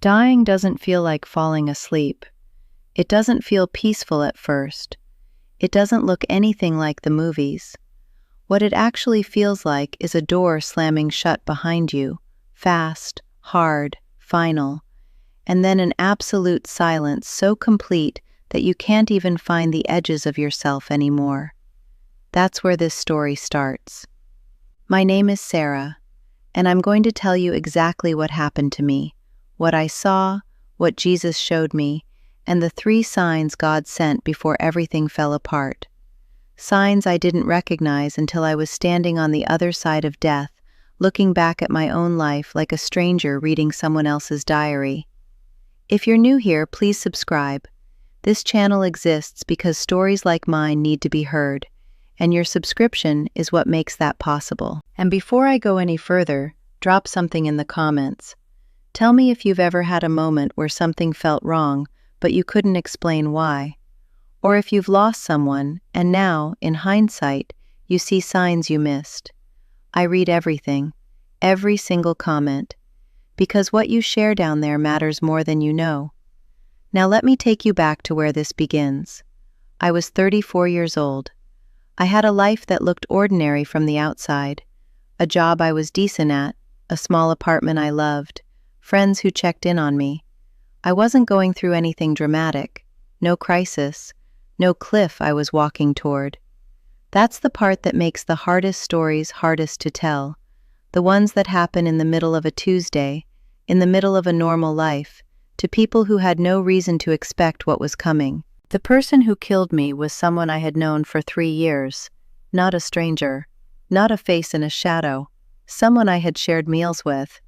Dying doesn't feel like falling asleep. It doesn't feel peaceful at first. It doesn't look anything like the movies. What it actually feels like is a door slamming shut behind you, fast, hard, final, and then an absolute silence so complete that you can't even find the edges of yourself anymore. That's where this story starts. My name is Sarah, and I'm going to tell you exactly what happened to me, what I saw, what Jesus showed me, and the 3 signs God sent before everything fell apart. Signs I didn't recognize until I was standing on the other side of death, looking back at my own life like a stranger reading someone else's diary. If you're new here, please subscribe. This channel exists because stories like mine need to be heard, and your subscription is what makes that possible. And before I go any further, drop something in the comments. Tell me if you've ever had a moment where something felt wrong, but you couldn't explain why. Or if you've lost someone, and now, in hindsight, you see signs you missed. I read everything, every single comment, because what you share down there matters more than you know. Now let me take you back to where this begins. I was 34 years old. I had a life that looked ordinary from the outside, a job I was decent at, a small apartment I loved, friends who checked in on me. I wasn't going through anything dramatic, no crisis, no cliff I was walking toward. That's the part that makes the hardest stories hardest to tell, the ones that happen in the middle of a Tuesday, in the middle of a normal life, to people who had no reason to expect what was coming. The person who killed me was someone I had known for 3 years, not a stranger, not a face in a shadow, someone I had shared meals with,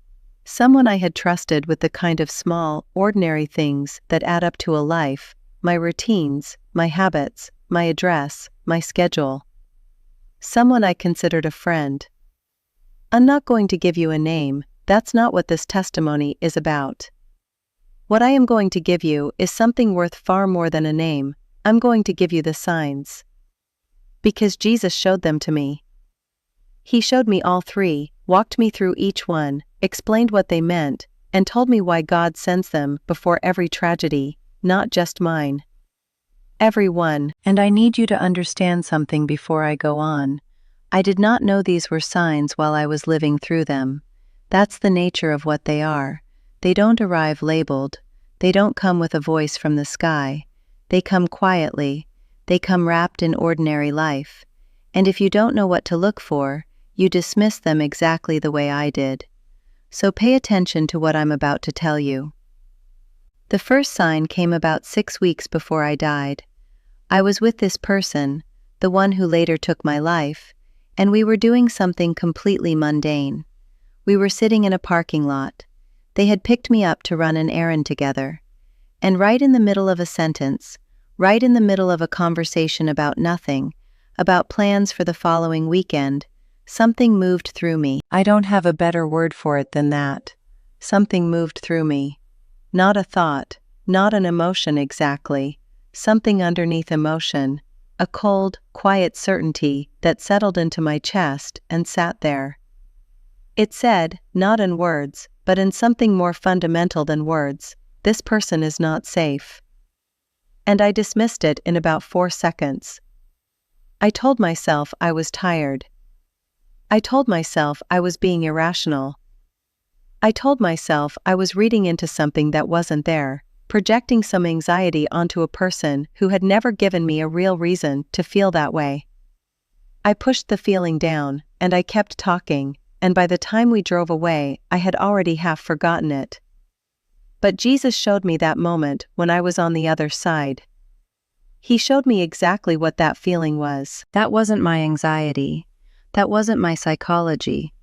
someone I had trusted with the kind of small, ordinary things that add up to a life, my routines, my habits, my address, my schedule. Someone I considered a friend. I'm not going to give you a name, that's not what this testimony is about. What I am going to give you is something worth far more than a name. I'm going to give you the signs. Because Jesus showed them to me. He showed me all 3, walked me through each one, explained what they meant, and told me why God sends them before every tragedy, not just mine. Every one. And I need you to understand something before I go on. I did not know these were signs while I was living through them. That's the nature of what they are. They don't arrive labeled. They don't come with a voice from the sky. They come quietly. They come wrapped in ordinary life. And if you don't know what to look for, you dismiss them exactly the way I did. So pay attention to what I'm about to tell you. The first sign came about 6 weeks before I died. I was with this person, the one who later took my life, and we were doing something completely mundane. We were sitting in a parking lot. They had picked me up to run an errand together. And right in the middle of a sentence, right in the middle of a conversation about nothing, about plans for the following weekend, something moved through me. I don't have a better word for it than that. Something moved through me. Not a thought, not an emotion exactly, something underneath emotion, a cold, quiet certainty that settled into my chest and sat there. It said, not in words, but in something more fundamental than words, this person is not safe. And I dismissed it in about 4 seconds. I told myself I was tired. I told myself I was being irrational. I told myself I was reading into something that wasn't there, projecting some anxiety onto a person who had never given me a real reason to feel that way. I pushed the feeling down, and I kept talking, and by the time we drove away, I had already half forgotten it. But Jesus showed me that moment when I was on the other side. He showed me exactly what that feeling was. That wasn't my anxiety. That wasn't my psychology.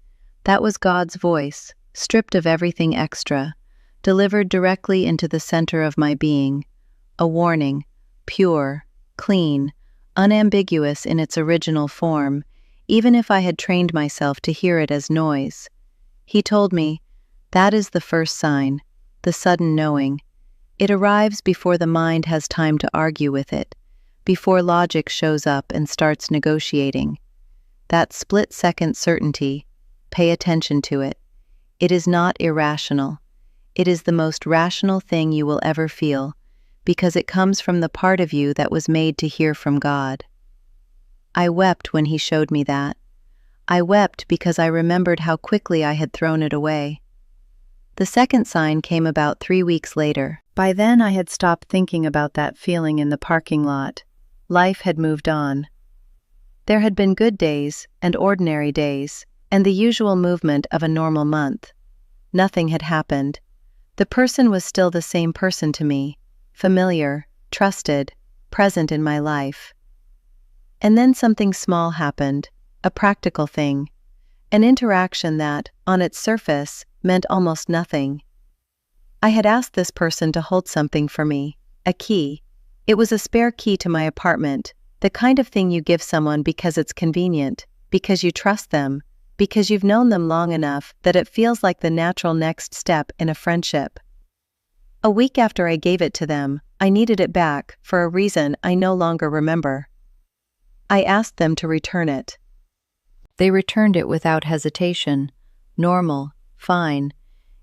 That was God's voice, stripped of everything extra, delivered directly into the center of my being. A warning, pure, clean, unambiguous in its original form, even if I had trained myself to hear it as noise. He told me, that is the first sign, the sudden knowing. It arrives before the mind has time to argue with it, before logic shows up and starts negotiating. That split-second certainty, pay attention to it. It is not irrational. It is the most rational thing you will ever feel, because it comes from the part of you that was made to hear from God. I wept when he showed me that. I wept because I remembered how quickly I had thrown it away. The second sign came about 3 weeks later. By then I had stopped thinking about that feeling in the parking lot. Life had moved on. There had been good days and ordinary days, and the usual movement of a normal month. Nothing had happened. The person was still the same person to me, familiar, trusted, present in my life. And then something small happened, a practical thing, an interaction that, on its surface, meant almost nothing. I had asked this person to hold something for me, a key. It was a spare key to my apartment, the kind of thing you give someone because it's convenient, because you trust them, because you've known them long enough that it feels like the natural next step in a friendship. A week after I gave it to them, I needed it back for a reason I no longer remember. I asked them to return it. They returned it without hesitation, normal, fine,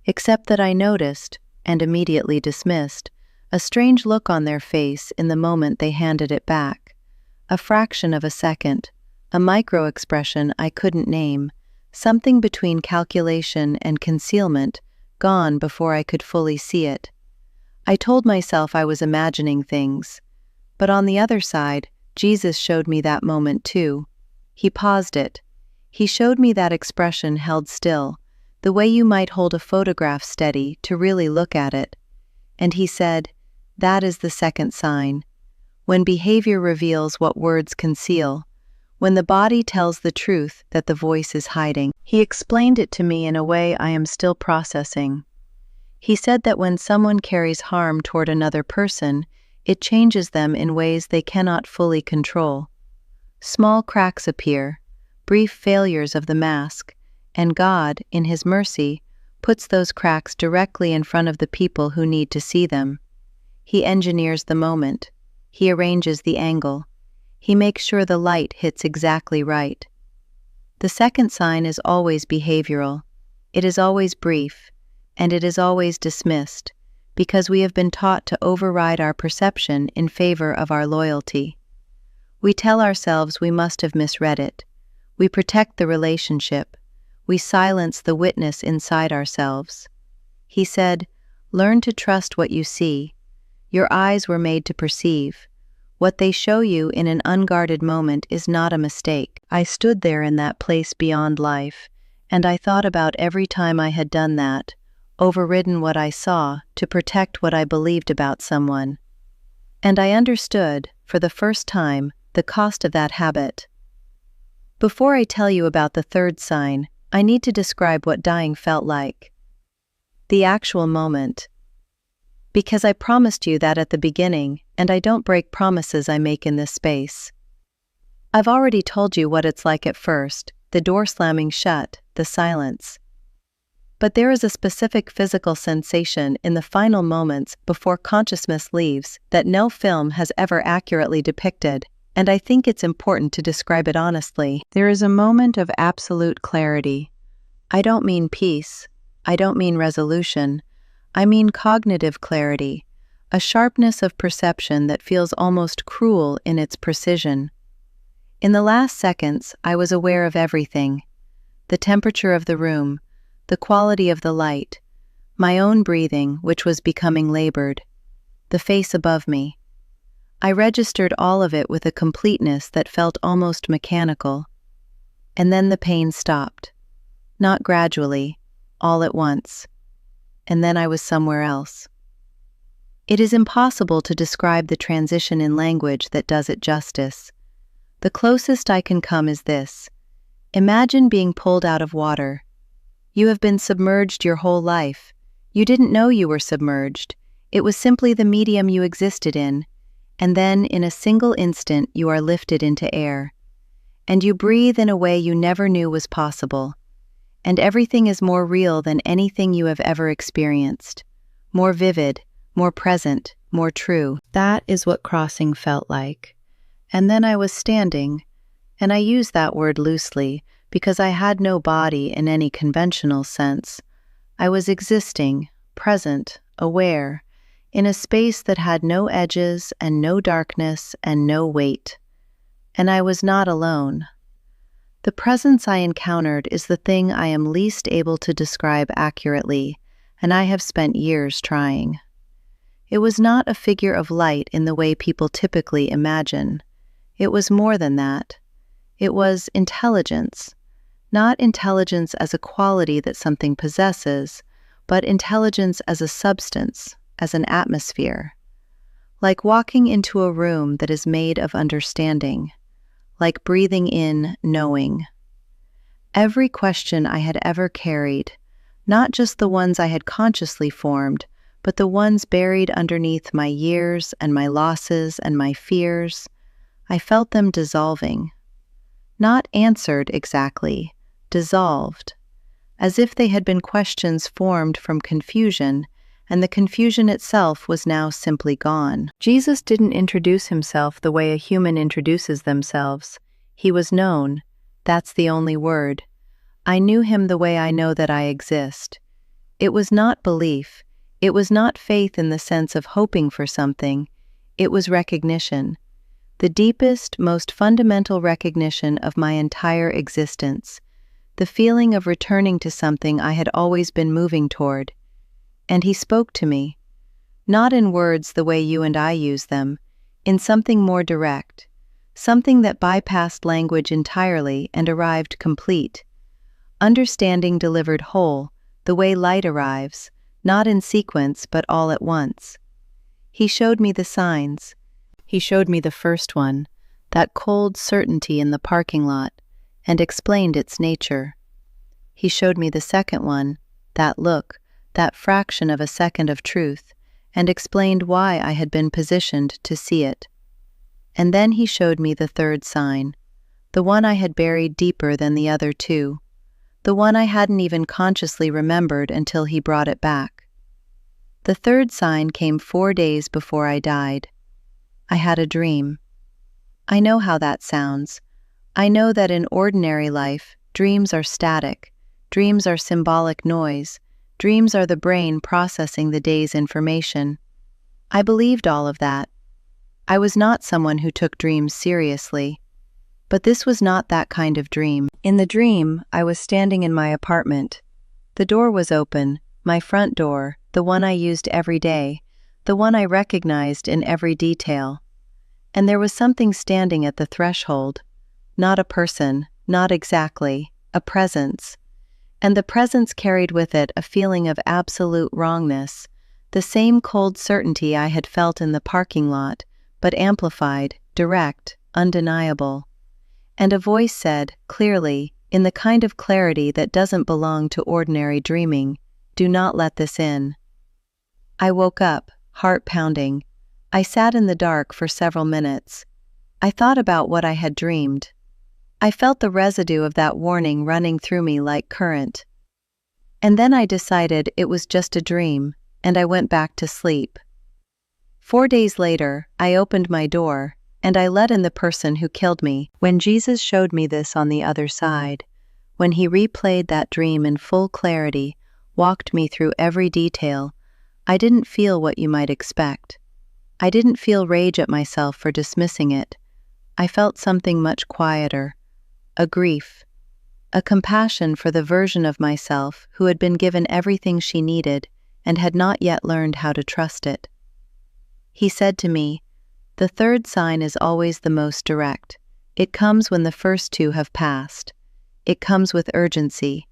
except that I noticed, and immediately dismissed, a strange look on their face in the moment they handed it back. A fraction of a second, a micro-expression I couldn't name, something between calculation and concealment, gone before I could fully see it. I told myself I was imagining things, but on the other side, Jesus showed me that moment too. He paused it. He showed me that expression held still, the way you might hold a photograph steady to really look at it. And he said, "That is the second sign. When behavior reveals what words conceal, when the body tells the truth that the voice is hiding." He explained it to me in a way I am still processing. He said that when someone carries harm toward another person, it changes them in ways they cannot fully control. Small cracks appear, brief failures of the mask, and God, in His mercy, puts those cracks directly in front of the people who need to see them. He engineers the moment. He arranges the angle. He makes sure the light hits exactly right. The second sign is always behavioral. It is always brief, and it is always dismissed, because we have been taught to override our perception in favor of our loyalty. We tell ourselves we must have misread it. We protect the relationship. We silence the witness inside ourselves. He said, "Learn to trust what you see. Your eyes were made to perceive. What they show you in an unguarded moment is not a mistake." I stood there in that place beyond life, and I thought about every time I had done that, overridden what I saw to protect what I believed about someone. And I understood, for the first time, the cost of that habit. Before I tell you about the third sign, I need to describe what dying felt like. The actual moment. Because I promised you that at the beginning, and I don't break promises I make in this space. I've already told you what it's like at first, the door slamming shut, the silence. But there is a specific physical sensation in the final moments before consciousness leaves that no film has ever accurately depicted, and I think it's important to describe it honestly. There is a moment of absolute clarity. I don't mean peace. I don't mean resolution. I mean cognitive clarity, a sharpness of perception that feels almost cruel in its precision. In the last seconds, I was aware of everything: the temperature of the room, the quality of the light, my own breathing, which was becoming labored, the face above me. I registered all of it with a completeness that felt almost mechanical. And then the pain stopped. Not gradually, all at once. And then I was somewhere else. It is impossible to describe the transition in language that does it justice. The closest I can come is this. Imagine being pulled out of water. You have been submerged your whole life. You didn't know you were submerged. It was simply the medium you existed in. And then, in a single instant, you are lifted into air. And you breathe in a way you never knew was possible. And everything is more real than anything you have ever experienced. More vivid, more present, more true. That is what crossing felt like. And then I was standing, and I use that word loosely because I had no body in any conventional sense. I was existing, present, aware, in a space that had no edges and no darkness and no weight. And I was not alone. The presence I encountered is the thing I am least able to describe accurately, and I have spent years trying. It was not a figure of light in the way people typically imagine. It was more than that. It was intelligence. Not intelligence as a quality that something possesses, but intelligence as a substance, as an atmosphere. Like walking into a room that is made of understanding. Like breathing in knowing. Every question I had ever carried, not just the ones I had consciously formed, but the ones buried underneath my years and my losses and my fears, I felt them dissolving. Not answered exactly, dissolved, as if they had been questions formed from confusion, and the confusion itself was now simply gone. Jesus didn't introduce himself the way a human introduces themselves. He was known. That's the only word. I knew him the way I know that I exist. It was not belief. It was not faith in the sense of hoping for something. It was recognition. The deepest, most fundamental recognition of my entire existence. The feeling of returning to something I had always been moving toward. And he spoke to me. Not in words the way you and I use them, in something more direct. Something that bypassed language entirely and arrived complete. Understanding delivered whole, the way light arrives, not in sequence but all at once. He showed me the signs. He showed me the first one, that cold certainty in the parking lot, and explained its nature. He showed me the second one, that look, that fraction of a second of truth, and explained why I had been positioned to see it. And then he showed me the third sign, the one I had buried deeper than the other two, the one I hadn't even consciously remembered until he brought it back. The third sign came 4 days before I died. I had a dream. I know how that sounds. I know that in ordinary life, dreams are static, dreams are symbolic noise, dreams are the brain processing the day's information. I believed all of that. I was not someone who took dreams seriously. But this was not that kind of dream. In the dream, I was standing in my apartment. The door was open, my front door, the one I used every day, the one I recognized in every detail. And there was something standing at the threshold. Not a person, not exactly, a presence. And the presence carried with it a feeling of absolute wrongness, the same cold certainty I had felt in the parking lot, but amplified, direct, undeniable. And a voice said, clearly, in the kind of clarity that doesn't belong to ordinary dreaming, "Do not let this in." I woke up, heart pounding. I sat in the dark for several minutes. I thought about what I had dreamed. I felt the residue of that warning running through me like current. And then I decided it was just a dream, and I went back to sleep. 4 days later, I opened my door, and I let in the person who killed me. When Jesus showed me this on the other side, when he replayed that dream in full clarity, walked me through every detail, I didn't feel what you might expect. I didn't feel rage at myself for dismissing it. I felt something much quieter. A grief. A compassion for the version of myself who had been given everything she needed and had not yet learned how to trust it. He said to me, "The third sign is always the most direct. It comes when the first two have passed. It comes with urgency.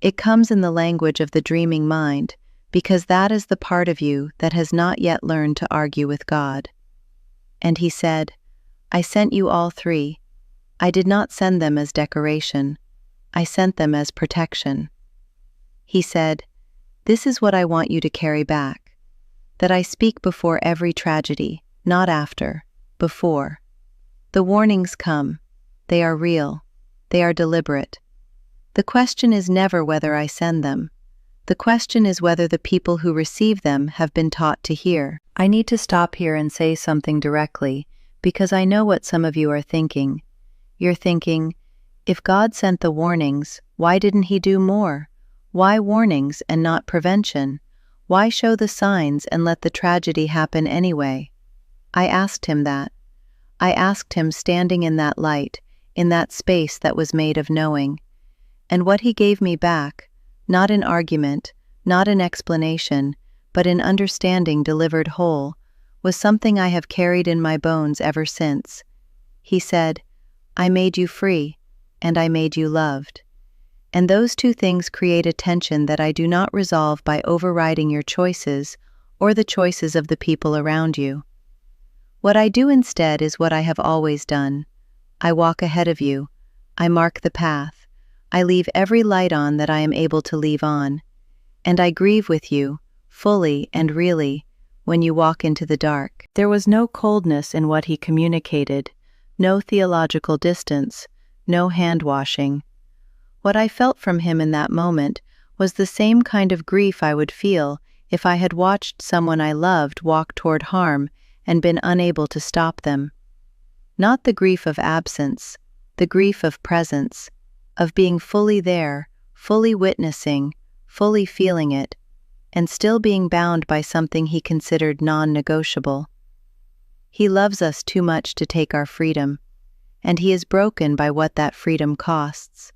It comes in the language of the dreaming mind, because that is the part of you that has not yet learned to argue with God." And he said, "I sent you all three. I did not send them as decoration. I sent them as protection." He said, "This is what I want you to carry back. That I speak before every tragedy, not after, before. The warnings come. They are real. They are deliberate. The question is never whether I send them. The question is whether the people who receive them have been taught to hear." I need to stop here and say something directly, because I know what some of you are thinking. You're thinking, if God sent the warnings, why didn't he do more? Why warnings and not prevention? Why show the signs and let the tragedy happen anyway? I asked him that. I asked him standing in that light, in that space that was made of knowing. And what he gave me back, not an argument, not an explanation, but an understanding delivered whole, was something I have carried in my bones ever since. He said, "I made you free, and I made you loved." And those two things create a tension that I do not resolve by overriding your choices or the choices of the people around you. What I do instead is what I have always done. I walk ahead of you. I mark the path. I leave every light on that I am able to leave on. And I grieve with you, fully and really, when you walk into the dark. There was no coldness in what he communicated, no theological distance, no hand-washing. What I felt from him in that moment was the same kind of grief I would feel if I had watched someone I loved walk toward harm and been unable to stop them. Not the grief of absence, the grief of presence, of being fully there, fully witnessing, fully feeling it, and still being bound by something he considered non-negotiable. He loves us too much to take our freedom, and he is broken by what that freedom costs.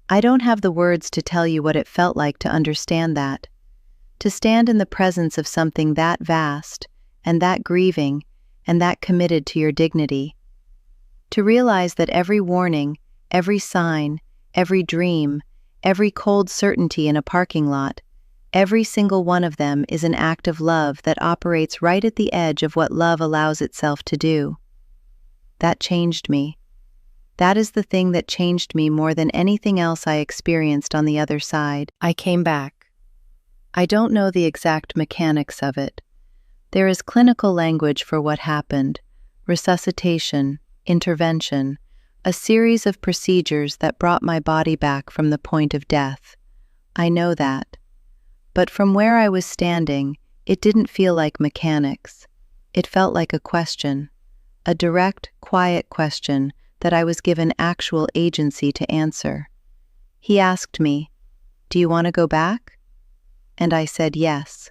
I don't have the words to tell you what it felt like to understand that, to stand in the presence of something that vast, and that grieving, and that committed to your dignity. To realize that every warning, every sign, every dream, every cold certainty in a parking lot, every single one of them is an act of love that operates right at the edge of what love allows itself to do. That changed me. That is the thing that changed me more than anything else I experienced on the other side. I came back. I don't know the exact mechanics of it. There is clinical language for what happened: resuscitation, intervention, a series of procedures that brought my body back from the point of death. I know that. But from where I was standing, it didn't feel like mechanics. It felt like a question, a direct, quiet question that I was given actual agency to answer. He asked me, "Do you want to go back?" And I said yes.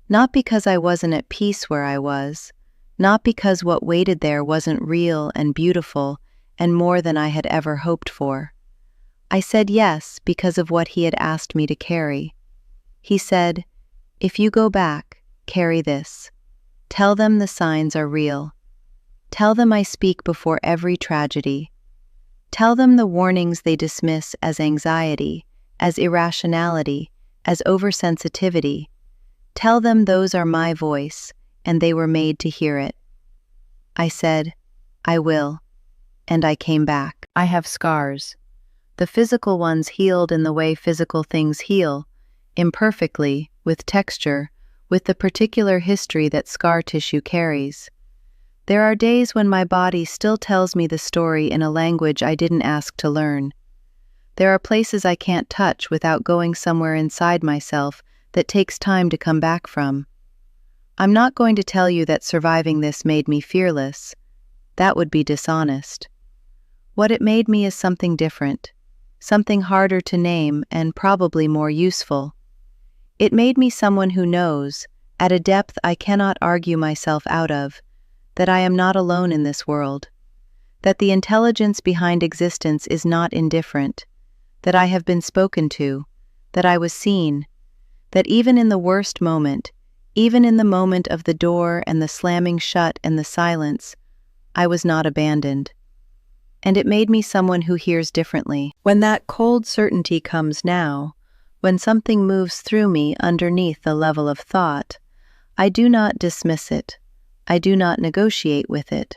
Not because I wasn't at peace where I was, not because what waited there wasn't real and beautiful and more than I had ever hoped for. I said yes because of what he had asked me to carry. He said, "If you go back, carry this. Tell them the signs are real. Tell them I speak before every tragedy. Tell them the warnings they dismiss as anxiety, as irrationality, as oversensitivity. Tell them those are my voice, and they were made to hear it." I said, "I will," and I came back. I have scars. The physical ones healed in the way physical things heal, imperfectly, with texture, with the particular history that scar tissue carries. There are days when my body still tells me the story in a language I didn't ask to learn. There are places I can't touch without going somewhere inside myself that takes time to come back from. I'm not going to tell you that surviving this made me fearless. That would be dishonest. What it made me is something different, something harder to name and probably more useful. It made me someone who knows, at a depth I cannot argue myself out of, that I am not alone in this world, that the intelligence behind existence is not indifferent, that I have been spoken to, that I was seen, that even in the worst moment, even in the moment of the door and the slamming shut and the silence, I was not abandoned. And it made me someone who hears differently. When that cold certainty comes now, when something moves through me underneath the level of thought, I do not dismiss it. I do not negotiate with it.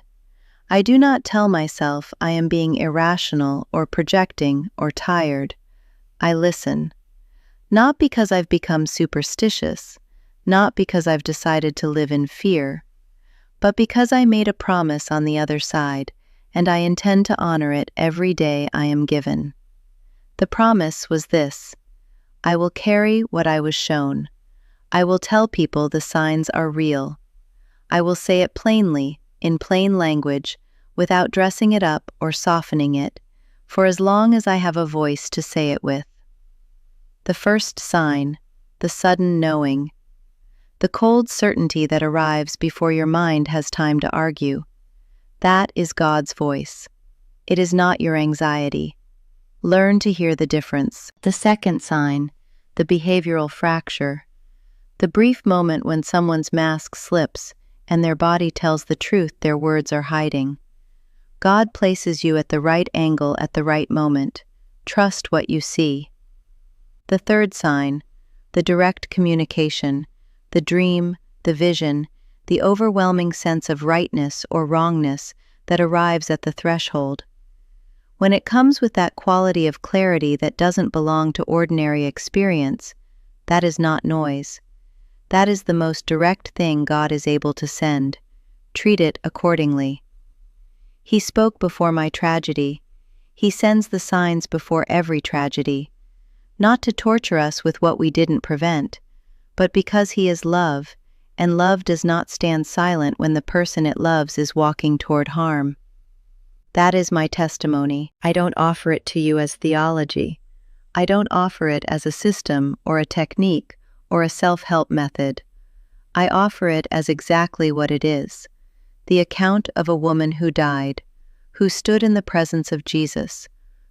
I do not tell myself I am being irrational or projecting or tired. I listen. Not because I've become superstitious, not because I've decided to live in fear, but because I made a promise on the other side, and I intend to honor it every day I am given. The promise was this: I will carry what I was shown. I will tell people the signs are real. I will say it plainly, in plain language, without dressing it up or softening it, for as long as I have a voice to say it with. The first sign, the sudden knowing, the cold certainty that arrives before your mind has time to argue. That is God's voice. It is not your anxiety. Learn to hear the difference. The second sign, the behavioral fracture. The brief moment when someone's mask slips and their body tells the truth their words are hiding. God places you at the right angle at the right moment. Trust what you see. The third sign, the direct communication, the dream, the vision, the overwhelming sense of rightness or wrongness that arrives at the threshold. When it comes with that quality of clarity that doesn't belong to ordinary experience, that is not noise. That is the most direct thing God is able to send. Treat it accordingly. He spoke before my tragedy. He sends the signs before every tragedy, not to torture us with what we didn't prevent, but because He is love, and love does not stand silent when the person it loves is walking toward harm. That is my testimony. I don't offer it to you as theology. I don't offer it as a system or a technique or a self-help method. I offer it as exactly what it is, the account of a woman who died, who stood in the presence of Jesus,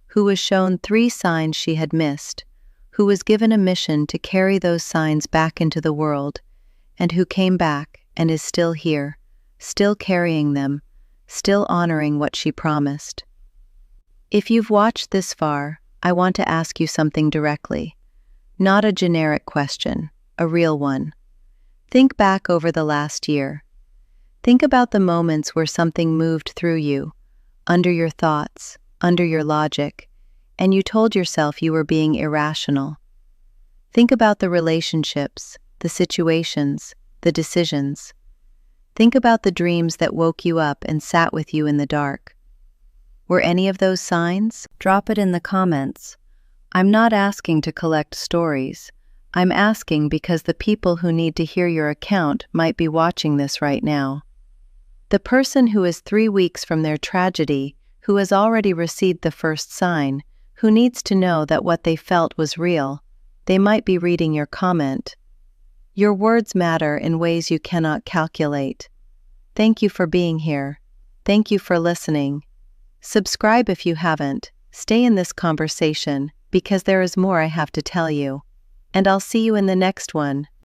who was shown 3 signs she had missed, who was given a mission to carry those signs back into the world, and who came back and is still here, still carrying them, still honoring what she promised. If you've watched this far, I want to ask you something directly. Not a generic question, a real one. Think back over the last year. Think about the moments where something moved through you, under your thoughts, under your logic, and you told yourself you were being irrational. Think about the relationships, the situations, the decisions. Think about the dreams that woke you up and sat with you in the dark. Were any of those signs? Drop it in the comments. I'm not asking to collect stories. I'm asking because the people who need to hear your account might be watching this right now. The person who is 3 weeks from their tragedy, who has already received the first sign, who needs to know that what they felt was real, they might be reading your comment. Your words matter in ways you cannot calculate. Thank you for being here. Thank you for listening. Subscribe if you haven't. Stay in this conversation, because there is more I have to tell you. And I'll see you in the next one.